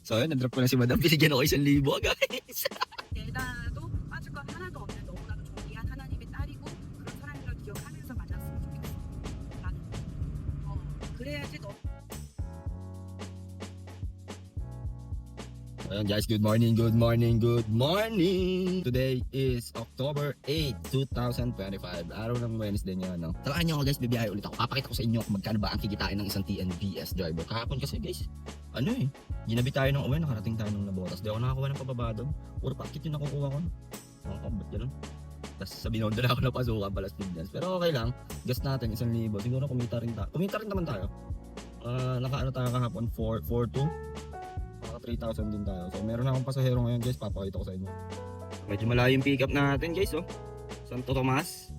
So yun, na-drop ko na si Madam. Binigyan ako 1,000 guys. 대다도 빠질 것 하나도 없는 너무나도 존귀한 하나님의 딸이고 그런 사람이라 기억하면서 만났으면 좋겠어. 나는 그래야지 너. Ayan guys, good morning, good morning, good morning! Today is October 8, 2025. Araw ng Wednesday niya, no? Talaan niyo ako guys, bibiyahe ulit ako. Papakita ko sa inyo kung magkano ba ang kikitain ng isang TNVS driver. Kahapon kasi guys, ginabi tayo ng uwi, nakarating tayo ng nabotas. Di ako nakakuha ng pababado. Puro pakit yung nakukuha ko. Ba't ganun? Tapos sa binondo na ako napasukan pala speed dance. Pero okay lang, gas natin 1,000. Siguro kumita rin tayo. Kumita rin naman tayo. Nakaano tayo kahapon, 4,2. 3,000 din tayo. So meron na akong pasahero ngayon guys, papakita ko sa inyo. Medyo malayo yung pick up natin guys, oh. Santo Tomas.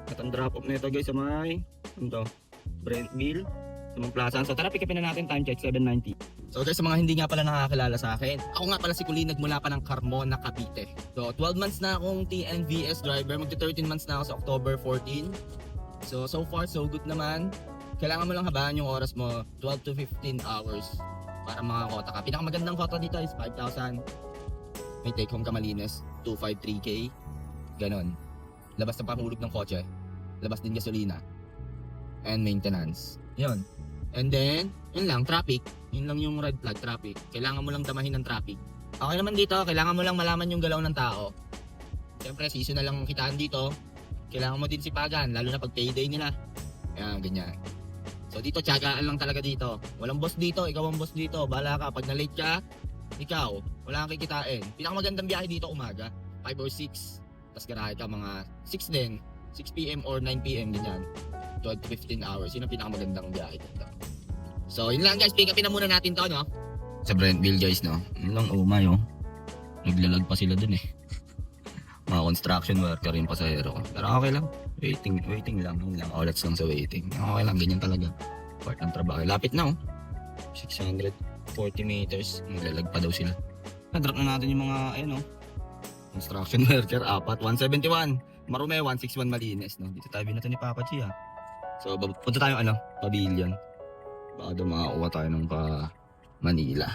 At ang drop off nito guys sa may Brentville, sa mga plaza. So tara, pick upin na natin, time check 7:90. So guys, sa mga hindi nga pala nakakilala sa akin, ako nga pala si Kulin, nagmula pa ng Carmona, Cavite. So 12 months na akong TNVS driver, magti 13 months na ako sa October 14. So far so good naman. Kailangan mo lang habaan yung oras mo, 12 to 15 hours. Para makakota ka. Pinakamagandang kota dito is 5,000. May take home ka malinis, 253K. Ganon. Labas na panghulog ng kotse. Labas din gasolina. And maintenance. Yun. And then, yun lang, traffic. Yun lang yung red flag, traffic. Kailangan mo lang tamahin ng traffic. Okay naman dito, kailangan mo lang malaman yung galaw ng tao. Siyempre, seasonal lang ang kitaan dito. Kailangan mo din sipagan, lalo na pag payday nila. Yan, ganyan. So dito, tiyagaan lang talaga dito. Walang boss dito, ikaw ang boss dito. Bahala ka, pag na-late ka, ikaw, wala kang kikitain. Pinakamagandang biyahe dito umaga, 5 or 6. Tapos garahe ka mga 6 din, 6 PM or 9 PM, ganyan. 12 to 15 hours, yun ang pinakamagandang biyahe dito. So yun lang guys, pick upin na muna natin to, no? Sa Brentville guys, no? Yun lang, umay, oh. Naglalag pa sila dun eh. Mga construction worker yung pasahero ko. Pero okay lang. Waiting lang. Yun lang. Olats lang sa waiting. Okay lang. Ganyan talaga. Part ng trabaho. Lapit na, oh. 640 meters. Naglalag pa daw sila. Na-drop na natin yung mga, ayun, oh. Construction worker. 171. Marume, 161 malinis, no? Dito tayo binato ni Papa Chi, ha. So, punta tayo, pavilion. Baka daw makakuha tayo ng pa Manila.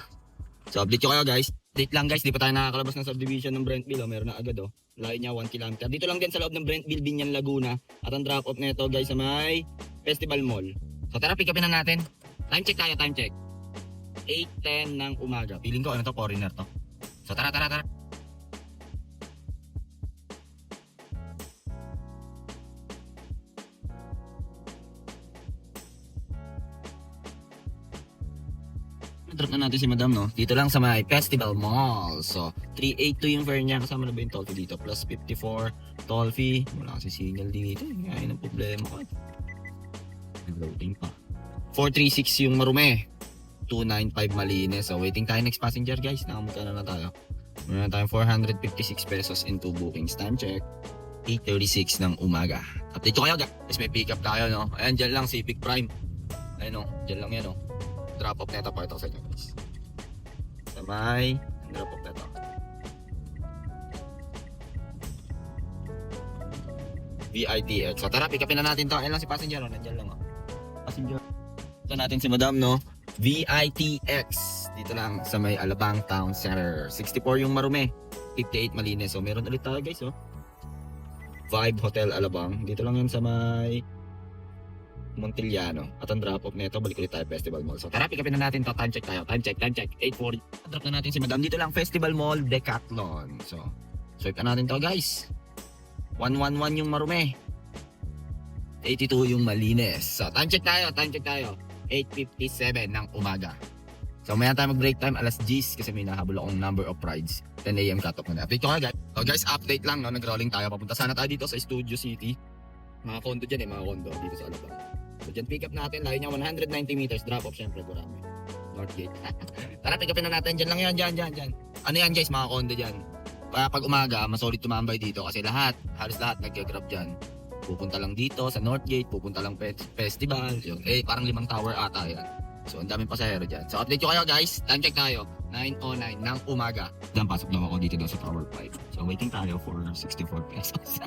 So, update ko kayo, guys. Date lang guys, di pa tayo nakakalabas ng subdivision ng Brentville, oh. Meron na agad, oh. Layo niya 1 km. Dito lang din sa loob ng Brentville, Binyan, Laguna. At ang drop off nito guys sa may Festival Mall. So tara, pick upin na natin. Time check tayo, time check. 8:10 ng umaga. Feeling ko foreigner to. So tara. Drop na natin si Madam, no? Dito lang sa may Festival Mall. So, 382 yung fare niya. Kasama na ba yung toll fee dito? Plus 54 toll fee. Wala kasi signal dito. Ngayon ang problema ko. Loading pa. 436 yung Marume. 295 Malinis. So, waiting tayo next passenger, guys. Nakamagkano na tayo. Meron na tayong 456 pesos in 2 bookings. Time check. 8:36 ng umaga. Update ko kayo, guys. May pick up tayo, no? Ayan, dyan lang, Civic Prime. Ayan, no? Dyan lang yan, no? Drop off neto, pakita ko sa inyo guys. Sa may drop off neto. VITX. So tara, pick upin na natin to. Ayan lang si passenger, no? Nandiyan lang, oh. Passenger. Ito natin si Madam, no? VITX. Dito lang sa may Alabang Town Center. 64 yung Marume. 58 Malinis. So meron ulit tayo guys, oh. Vibe Hotel Alabang. Dito lang yan sa may Montiliano. At ang drop-off nito, balik ulit tayo Festival Mall. So tara, pick upin na natin to. Time check tayo. Time check. 8:40. Drop na natin si Madam. Dito lang, Festival Mall, Decathlon. So, swipe na natin to guys. 111 yung Marume. 82 yung Malinis. So, time check tayo. 8:57 ng umaga. So, maya tayo mag-break time. Alas 10 kasi may nahabol akong number of rides. 10 AM cut-off na. Update ko nga guys. So guys, update lang, no? Nag-rolling tayo. Papunta sana tayo dito sa Studio City. Mga condo dyan, mga condo dito sa Alabang. So dyan pick up natin, layo niya 190 meters, drop off syempre, Gurame. Northgate. Tara, pick upin na natin, dyan lang yan, dyan. Ano yan guys, mga condo dyan. Pag umaga, masolid tumambay dito kasi halos lahat nag-grab dyan. Pupunta lang dito sa Northgate, pupunta lang festival, yun. Parang 5 tower ata yan. So ang daming pasahero dyan. So update ko kayo guys, time check tayo, 9:09 ng umaga. Diyan, pasok daw ako dito daw sa Tower 5. So waiting tayo for 64 pesos.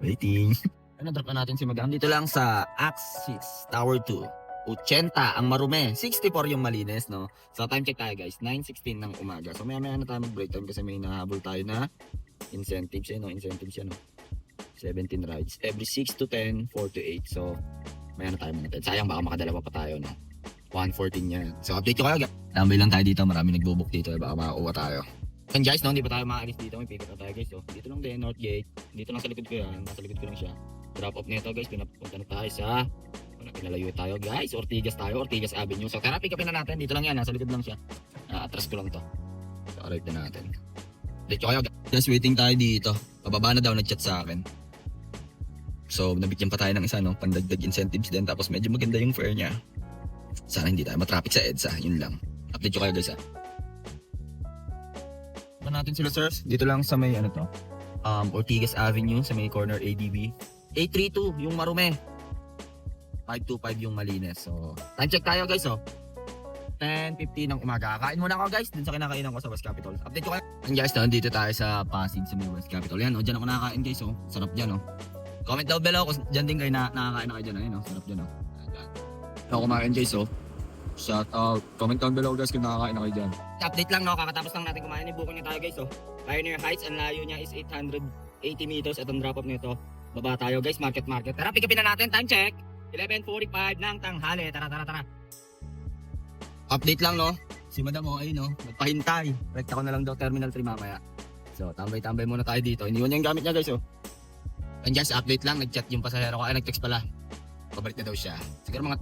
Waiting. Drop na natin si Madam dito lang sa Axis Tower 2. 80 ang marume, 64 yung malinis, no? So time check tayo guys, 9:16 ng umaga. So maya na tayo mag-break time kasi may nahabol tayo na incentives no? Incentives yan, no? 17 rides. Every 6 to 10, 4 to 8. So maya na tayo mga. Sayang baka makadalawa pa tayo, no? 114 yan. So update ko kayo. Tambay lang tayo dito, marami nagbo-book dito, baka makakuha tayo. And guys, no, hindi pa tayo makaalis dito, may pick up tayo guys. So dito lang din, North Gate. Dito lang sa likod ko yan, nasa likod ko lang siya. Drop off nito guys, pinapunta na tayo sa pinalayo tayo guys, Ortigas Avenue. So tara, pick upin na natin, dito lang yan, nasa likod lang siya. Atras ko lang to. So arrive na natin. Update ko kayo guys, waiting tayo dito. Pababa na daw, nag-chat sa akin. So nabigyan pa tayo ng isa, no, pandagdag incentives din, tapos medyo maganda yung fare niya. Sana hindi tayo matraffic sa EDSA, yun lang. Update ko kayo guys, ha. Pa natin sila sirs, dito lang sa may ano to, Ortigas Avenue, sa may corner ADB. 832 yung marume, 525 yung malinis. So time check tayo guys, 10:50 ng umaga. Kain muna ako guys dun sa kinakainan ko sa West Capitol. Update ko kayo. And guys, nandito tayo sa Pasig sa may West Capitol. Yan, dyan ako nakakain guys, sarap dyan, Comment down below kung dyan din kayo nakakain na kayo dyan, ayun, sarap dyan, Ayan. Ako kumain guys, shout out. Comment down below guys kung nakakain na kayo dyan. Update lang, kakatapos lang natin kumain. Ibukin niyo tayo guys, Pioneer Heights, ang layo niya is 880 meters at ang drop off nito. Baba tayo guys, market. Tara, pick upin na natin, time check. 11:45 ng tanghali. Tara. Update lang, no? Si Madam ayun, nagpahintay. Rekta ko na lang daw Terminal 3 mamaya. So, tambay muna tayo dito. Iniwan niya yung gamit niya guys, And guys, update lang, nag-chat yung pasahero ko. Ay, nag-text pala. Pabalik na daw siya. Siguro mga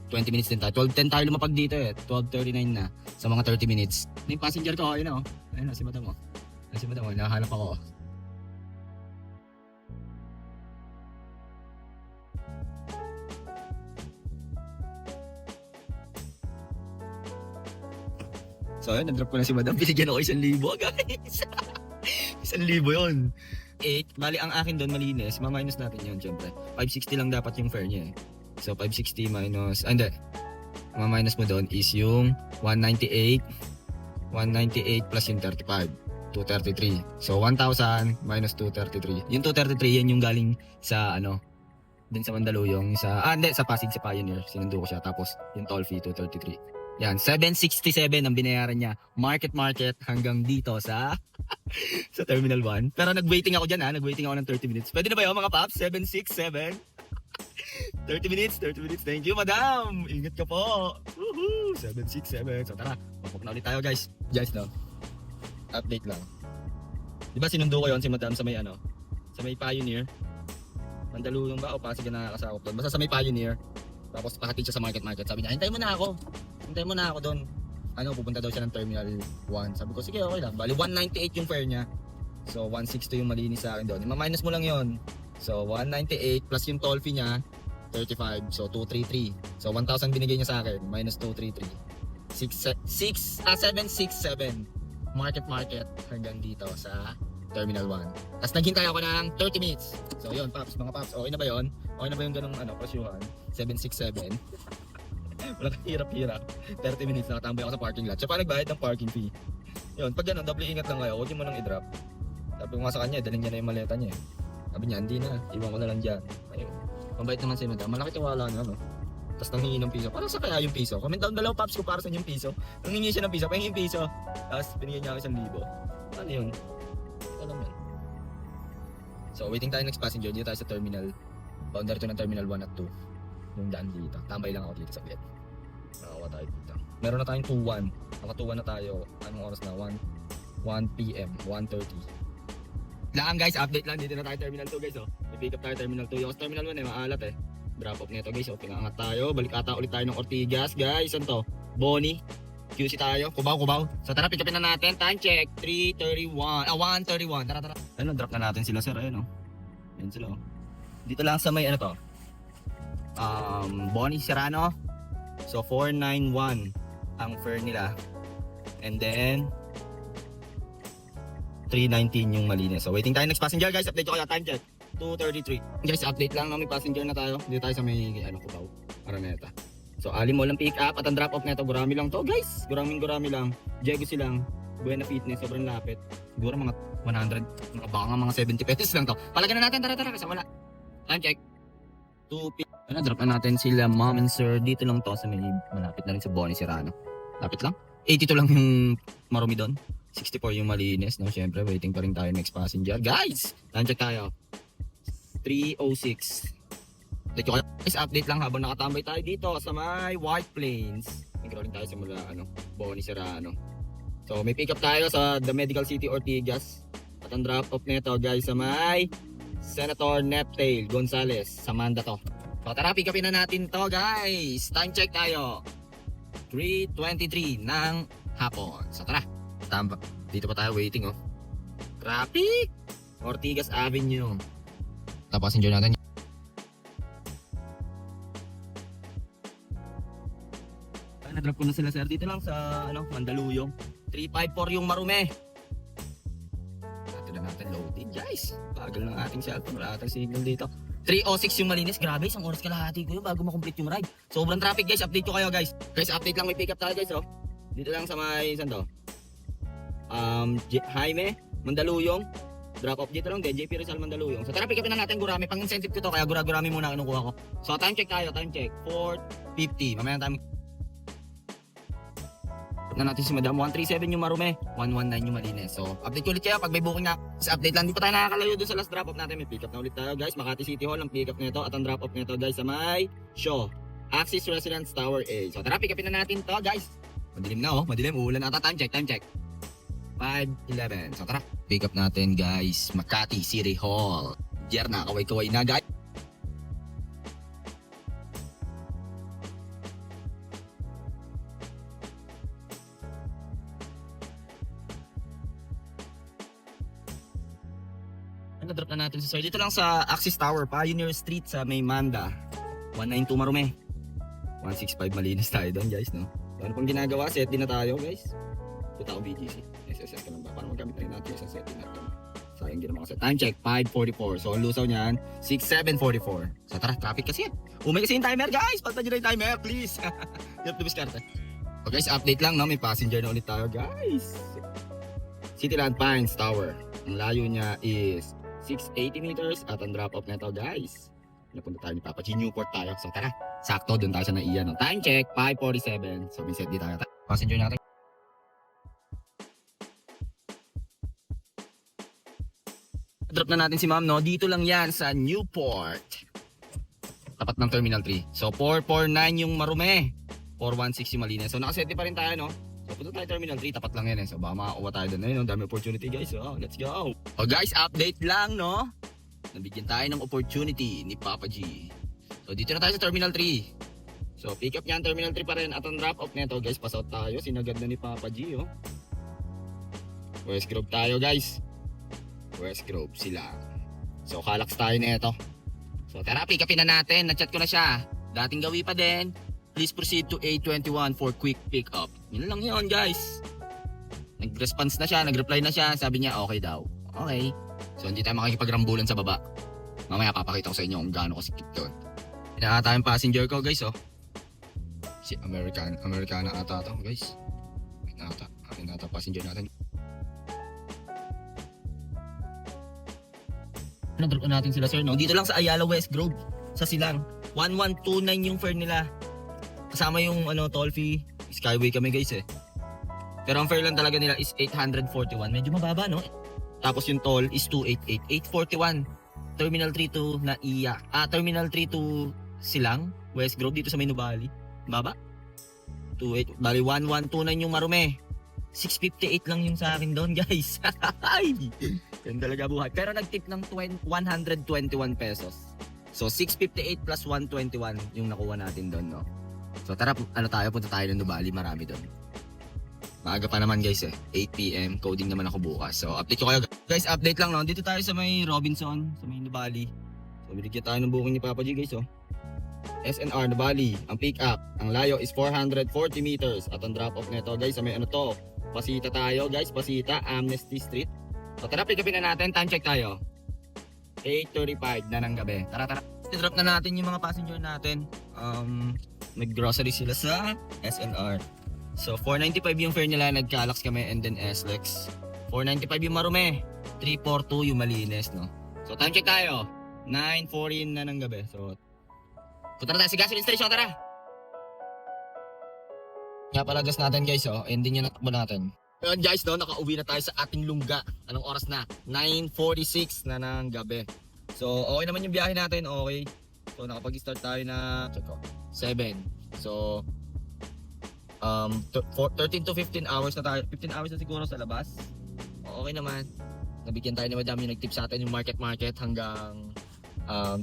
20 minutes din tayo. 12:10 tayo lumapag dito 12:39 na. Sa mga 30 minutes. Yung passenger ko, ayun Ayun si Madam Si Madam nakahanap ako. So ayun, nag-drop ko na si Madam. Binigyan ako 1,000 guys. 1,000 yun. 8, bali ang akin doon malinis. Ma-minus natin yun syempre. 560 lang dapat yung fare niya So 560 minus, hindi. Ma-minus mo doon is yung 198 plus yung 35. 233. So 1,000 minus 233. Yung 233 yan yung galing sa din sa Mandaluyong sa Pasig sa Pioneer. Sinundo ko siya tapos yung toll fee 233. Yan, 767 ang binayaran niya. Market hanggang dito sa sa Terminal 1. Pero nag-waiting ako diyan nag-waiting ako ng 30 minutes. Pwede na ba 'yung mga paps? 767. 30 minutes. Thank you, Madam. Ingat ka po. Woohoo! 767. So tara, papok na ulit tayo guys. Guys, update lang. 'Di ba sinundo ko 'yon si Madam sa may sa may Pioneer. Mandaluyong ba o Pasig na nakakasakop doon? Basta sa may Pioneer. Tapos pahatid siya sa market. Sabi niya, hintayin mo na ako doon. Pupunta daw siya ng Terminal 1. Sabi ko, sige, okay lang. Bali, 198 yung fare niya. So, 160 yung malinis sa akin doon. Ma-minus mo lang yon. So, 198 plus yung toll fee niya, 35. So, 233. So, 1,000 binigay niya sa akin. Minus 233. 767. Market hanggang dito sa Terminal 1. Tapos naghintay ako ng 30 minutes. So yun, paps, mga paps, okay na ba yun? Okay na ba yung ganong presyuhan? 767. Wala kang hirap-hirap. 30 minutes nakatambay ako sa parking lot. Siya pa nagbayad ng parking fee. Yun, pag gano'n, double ingat lang kayo. Huwag mo nang i-drop. Sabi ko nga sa kanya, dalhin niya na yung maleta niya. Sabi niya, hindi na. Iwan ko na lang dyan. Ayun. Mabait naman si Madam. Malaki tiwala niya, Tapos nanghingi ng piso. Parang sa kaya yung piso? Comment down below, paps, kung para sa yung piso. Nanghingi siya ng piso, pahingin yung piso. Tapos binigyan niya ako 1,000. Ano yun? Alam yan. So waiting tayo next passenger. Dito tayo sa terminal. Boundary to ng terminal 1 at 2. Yung daan dito. Tambay lang ako dito sa bed. Nakakuha tayo dito. Meron na tayong 2-1. Naka 2-1 na tayo. Anong oras na? 1 PM. 1:30. Lang guys, update lang. Dito na tayo terminal 2 guys. I-pick up tayo terminal 2. Yung terminal 1 maalat Drop off nito guys. Pinangat tayo. Balik ata ulit tayo ng Ortigas guys. Ano to? Bonnie. QC tayo. Kubaw. So tara, pick upin na natin. Time check. 3:31. 1:31. Tara. Ayun, drop na natin sila sir. Ayun Ayun sila Dito lang sa may Bonnie Serrano. So 491 ang fare nila. And then 319 yung malinis. So waiting tayo next passenger guys. Update ko kaya time check. 2:33. Guys, update lang may passenger na tayo. Dito tayo sa may Kubaw. Araneta. So ali mo lang pick up at ang drop off nito gurami lang to guys. Gurami lang. Jego silang Buena Fitness, sobrang lapit. Siguro mga 100, baka nga mga 70 pesos lang to. Palagyan na natin, tara kasi wala. Time check. 2 Drop na natin sila mom and sir. Dito lang to sa may malapit na rin sa Bonnie Serrano. Lapit lang. 82 lang yung marumi doon. 64 yung malinis. No? Siyempre, waiting pa rin tayo next passenger. Guys! Time check tayo. 3:06. Guys, update lang habang nakatambay tayo dito sa may White Plains. Nag-rolling tayo sa mula Bonnie Serrano. So, may pick up tayo sa The Medical City Ortigas. At ang drop off nito guys sa may Senator Neptail Gonzales. Sa Manda to. So tara, pick upin na natin to guys. Time check tayo. 3:23 ng hapon. So tara. Dito pa tayo waiting oh. Traffic! Ortigas Avenue. Passenger natin. Na-drop ko na sila sir dito lang sa Mandaluyong. 354 yung marume. Natin loading guys. Bagal ng ating cellphone. Wala atang signal dito. 3:06 yung malinis. Grabe, isang oras kalahati ko yun bago makomplete yung ride. Sobrang traffic guys. Update ko kayo guys. Guys, update lang. May pick up tayo guys oh. Dito lang sa may saan to? Jaime, Mandaluyong. Drop off dito lang din. JP Rizal Mandaluyong. So tara, pick upin na natin Gurami. Pang incentive ko to kaya Gurami muna kinukuha ko. So time check tayo. Time check. 4:50. Mamaya tayo na natin si Madam. 137 yung marume, 119 yung malinis. So, update ko ulit kayo pag may booking na. Sa update lang, di pa tayo nakakalayo dun sa last drop off natin. May pick up na ulit tayo guys. Makati City Hall ang pick up nito at ang drop off nito guys sa may Shaw Axis Residence Tower A. So, tara, pick upin na natin to guys. Madilim na oh, madilim. Uulan ata. Time check, time check. 5:11. So, tara. Pick up natin guys. Makati City Hall. Diyan na, kaway-kaway na guys. Na-drop na natin si sir. Dito lang sa Axis Tower, Pioneer Street sa may Manda. 192 marume. 165 malinis tayo doon guys, no? So, ano pang ginagawa? Set din na tayo guys. Ito ako BGC. SSS ka lang ba? Para magamit na rin natin sa set din natin. Sayang din naman kasi. Time check, 5:44. So, ang lusaw niyan, 6:7:44. So, tara, traffic kasi yan. Umay kasi yung timer guys. Pagta nyo na yung timer, please. Hirap na biskarte. So guys, update lang, no? May passenger na ulit tayo guys. Cityland Pines Tower. Ang layo niya is 680 meters at ang drop off nito guys. Napunta tayo ni Papa G. Newport tayo. So tara, sakto doon tayo sa naiyan. No? Time check, 5:47. So may set di tayo. Passenger natin. Drop na natin si ma'am no. Dito lang yan sa Newport. Tapat ng Terminal 3. So 449 yung marume. 416 yung malinis. So nakaseti pa rin tayo no. So punta tayo Terminal 3, tapat lang yan eh. So baka makakuha tayo doon. Ayun, dami opportunity guys. So let's go. So guys, update lang no. Nabigyan tayo ng opportunity ni Papa G. So dito na tayo sa Terminal 3. So pick up niyan, Terminal 3 pa rin. At ang drop off nito guys, pass out tayo. Sinagad na ni Papa G oh. West Grove tayo guys. West Grove sila. So Calax tayo nito. So tara, pick upin na natin. Na-chat ko na siya. Dating gawi pa din. Please proceed to A21 for quick pick up. Yun lang yun guys. Nag-response na siya, nag-reply na siya. Sabi niya okay daw. Okay. So hindi tayo makikipagrambulan sa baba. Mamaya papakita ko sa inyo kung gaano kasikip doon. Inaata yung passenger ko guys oh. Si Americana ata to guys. Inata passenger natin. Na-drop na natin sila sir no. Dito lang sa Ayala West Grove. Sa Silang. 1129 yung fare nila. Kasama yung toll fee. Skyway kami guys eh. Pero ang fare lang talaga nila is 841. Medyo mababa no. Tapos yung toll is 288. 841. Terminal 3 to Naiya. Terminal 3 to Silang. West Grove dito sa Minubali. Baba. 28. Bali 1129 yung marume. 658 lang yung sa akin doon guys. Yan talaga buhay. Pero nag-tip ng 121 pesos. So 658 plus 121 yung nakuha natin doon no. So tara, punta tayo ng Nubali, marami doon. Maaga pa naman guys eh, 8 PM, coding naman ako bukas. So update ko kayo guys, update lang no. Dito tayo sa may Robinson, sa may Nubali. So binigyan tayo ng booking ni Papa G guys oh. SNR Nubali, ang pick up, ang layo is 440 meters. At ang drop off nito guys, sa may Pasita tayo guys, Pasita, Amnesty Street. So tara, pick upin na natin, time check tayo. 8:35 na ng gabi. Tara. I-drop na natin yung mga passenger natin. Nag-grocery sila sa SNR. So 495 yung fare nila, nag-Calax kami and then SLEX. 495 yung marume, 342 yung malinis no. So time check tayo. 9:40 na ng gabi. So Punta na tayo sa gasoline station, tara! Nga pala gas natin guys, oh. Ending yung natakbo natin. Ngayon guys, no, nakauwi na tayo sa ating lungga. Anong oras na? 9:46 na ng gabi. So, okay naman yung biyahe natin, okay. So, nakapag-start tayo na, check ko, 7. So, 13 to 15 hours na tayo. 15 hours na siguro sa labas. Okay naman. Nabigyan tayo ni Madam yung nag-tip sa atin yung market hanggang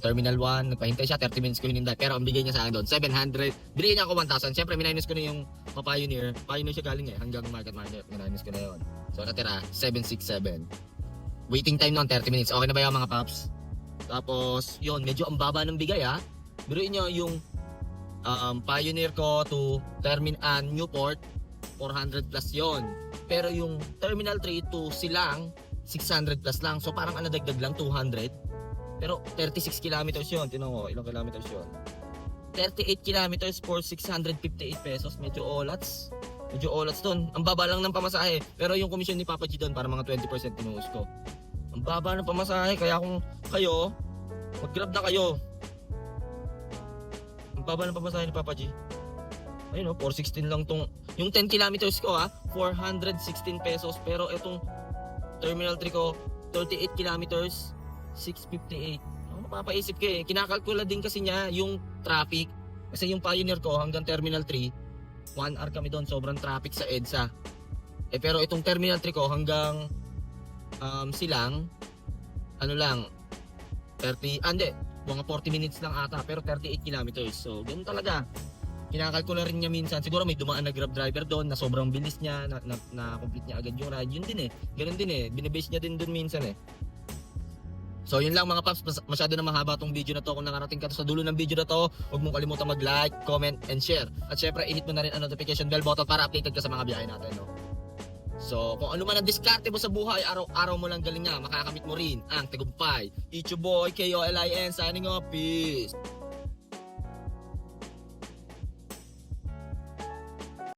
Terminal 1. Nagpahintay siya, 30 minutes ko hinintay. Pero ang bigay niya sa akin doon, 700. Binigyan niya ako 1,000. Siyempre, minus ko na yung Pioneer. Pioneer siya galing hanggang market. Minus ko na yun. So, natira, 767. Waiting time noon, 30 minutes. Okay na ba yung mga paps? Tapos, yun, medyo ang baba ng bigay ha. Biruin nyo yung Pioneer ko to Newport, 400 plus yon. Pero yung Terminal 3 to Silang, 600 plus lang. So parang dagdag lang, 200. Pero 36 kilometers yon. Tinan ko, ilang kilometers yon? 38 kilometers for 658 pesos. Medyo olats. Medyo olats doon. Ang baba lang ng pamasahe. Pero yung komisyon ni Papa G doon, para mga 20% tinuhos ko. Ang baba ng pamasahe. Kaya kung kayo, mag-grab na kayo. Ang baba ng pamasahe ni Papa G. Ayun o, 416 lang tong. Yung 10 kilometers ko 416 pesos. Pero itong Terminal 3 ko, 38 kilometers, 658. Mapapaisip ka kinakalkula din kasi niya yung traffic. Kasi yung Pioneer ko hanggang Terminal 3, 1 hour kami doon, sobrang traffic sa EDSA. Pero itong Terminal 3 ko hanggang Silang, ano lang, 30, mga 40 minutes lang ata, pero 38 kilometers. So, ganun talaga. Kinakalkula rin niya minsan. Siguro may dumaan na Grab driver doon na sobrang bilis niya, na complete niya agad yung ride. Yun din ganun din binibase niya din doon minsan So yun lang mga paps, masyado na mahaba tong video na to. Kung nakarating ka to sa dulo ng video na to, huwag mong kalimutan mag-like, comment, and share. At syempre, i-hit mo na rin ang notification bell button para updated ka sa mga biyahe natin, no? So, kung ano man ang diskarte mo sa buhay, araw-araw mo lang galing nga, makakamit mo rin ang tagumpay. It's your boy, KOLIN, signing off, peace!